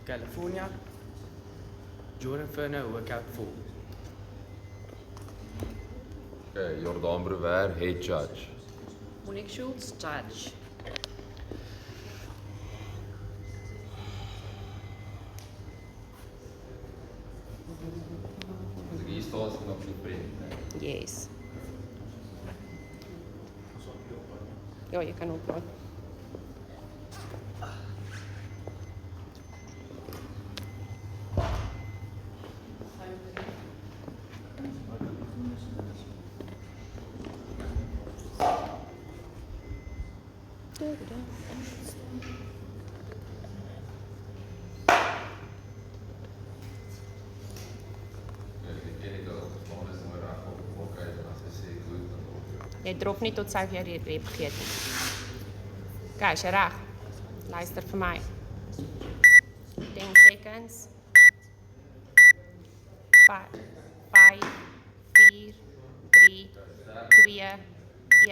California. Jordan Furner, workout 4. Okay, Jordan Brewer, head judge. Monique Schultz, judge. As ek hier staan, sien op die prent. Yes. Ja, je kan opladen. Jy drop nie tot sy jy die rep vergeet nie. Okay, is jy reg? Luister vir my. 10 seconds. 5, 4, 3, 2,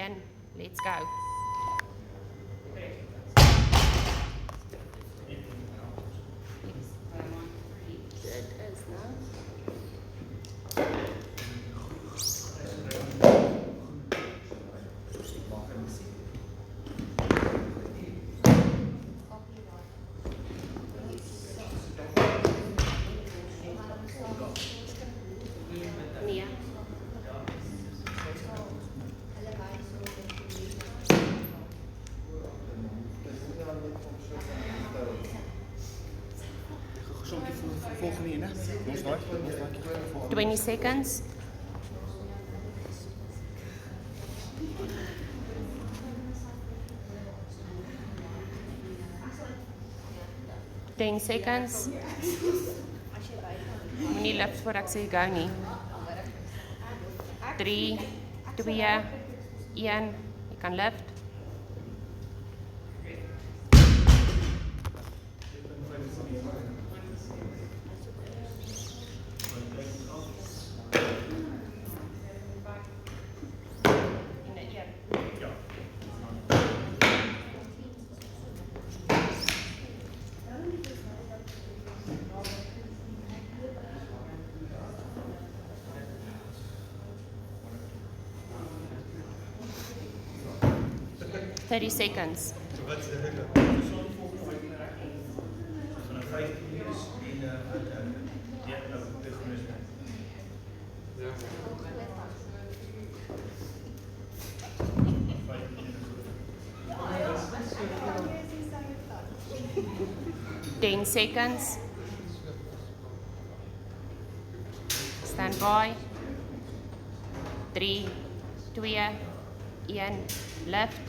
1. Let's go. Dit is nou. Nee. Volgende hier, né? Ons daai. 20 seconds. Ten seconds. Moenie lift voor ek sê go nie. 3, 2, 1. Jy kan lift. Thirty seconds. Ten seconds. Stand by. 3, 2, 1. Lift.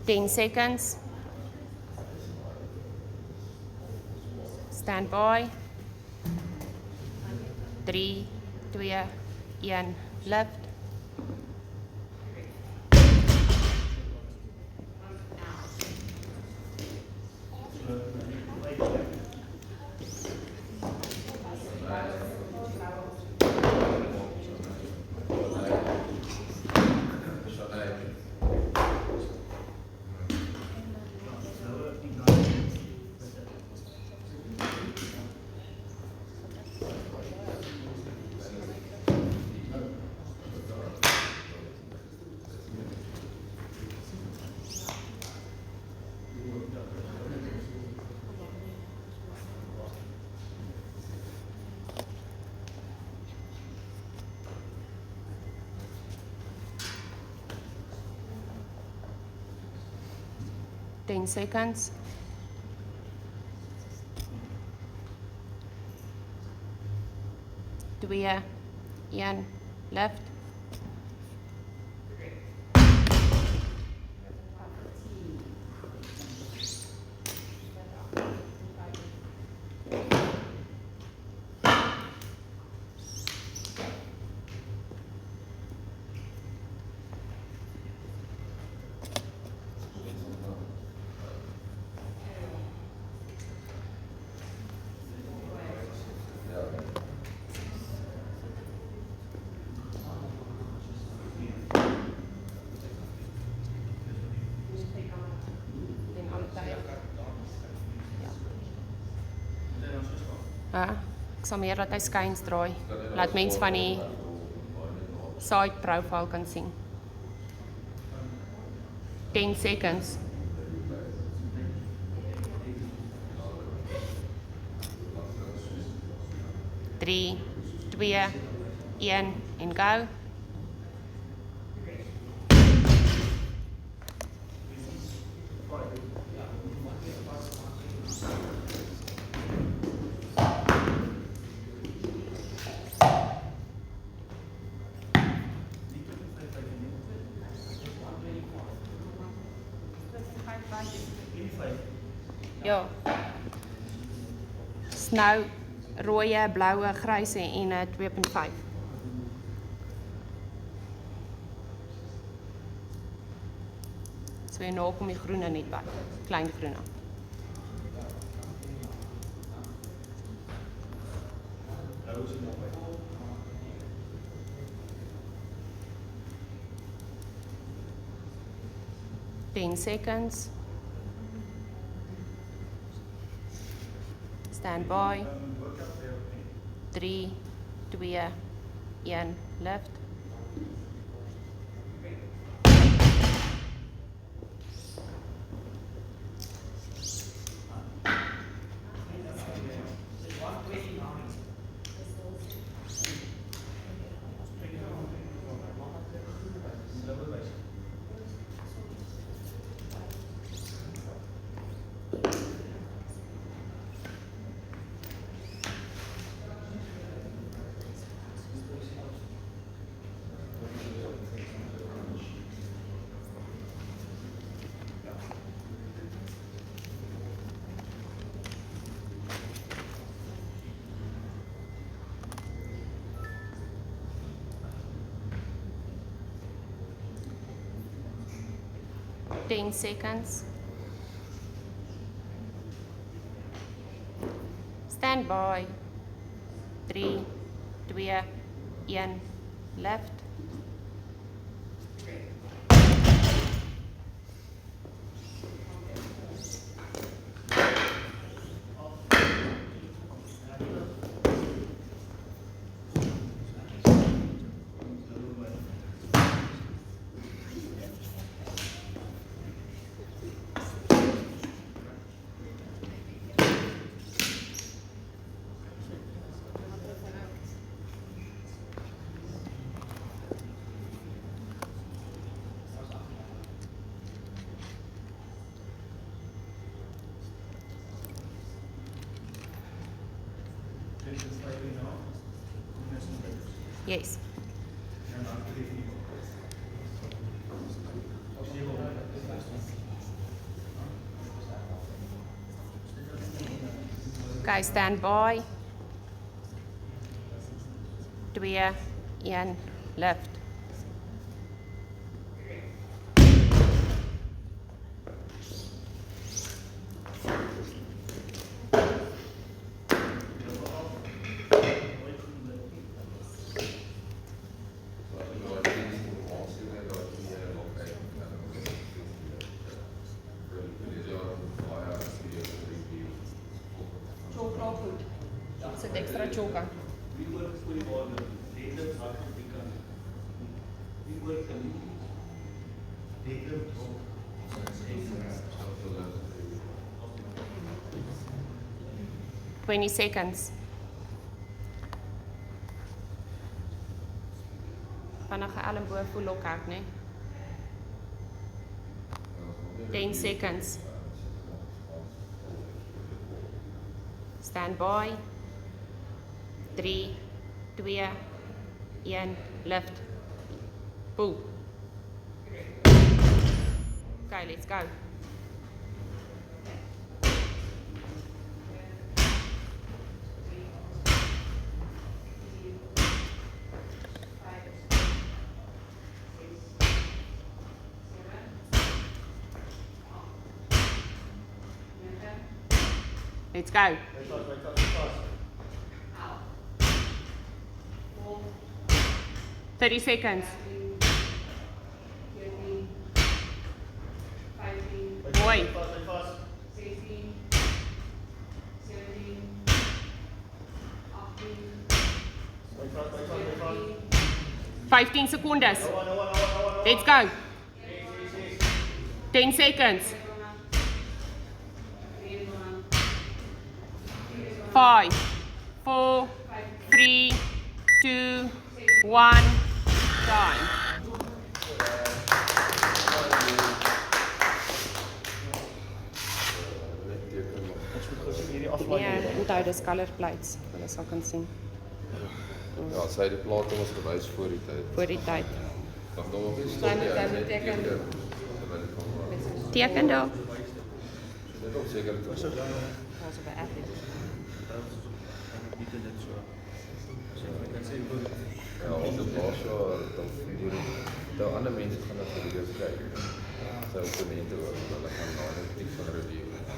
Ten seconds. Stand by. 3, 2, 1. Lift. 10 seconds. Twee, een, lift. Ek sal meer dat hy skuins draai. Laat mens van die side profile kan sien. 10 seconds. 3, 2, 1 en go. Ja. Dis nou rooie, bloue, gryse en 'n 2.5. So hierna kom die groene net by. Klein groene. Ten seconds. Stand by. 3, 2, 1, lift. Ten seconds. Stand by. 3, 2, 1, lift. Yes. Okay, stand by. 2, 1, lift. Sit extra chalk aan. Twenty seconds. Vinnige elmboog voel lokhek, né? 10 seconds. Stand by. 3, 2, 1, lift. Pull. Okay, let's go. Let's go. 30 seconds. Boy. 15 seconds. Let's go. 10 seconds. 5, 4, 3, 2, 1, time. Ja, onthou dis color plates. Hulle sal kan sien Ja, sy het die plate ons gewys voor die tyd. voor die tyd. Dan nog nie Sy moet dan teken. Teken daar. Dit ook seker te Daar's op 'n app. Ja, ons het laas jaar dan ander mense gaan na video's kyk. Sy opponente ook, hulle gaan na 'n kriek van review.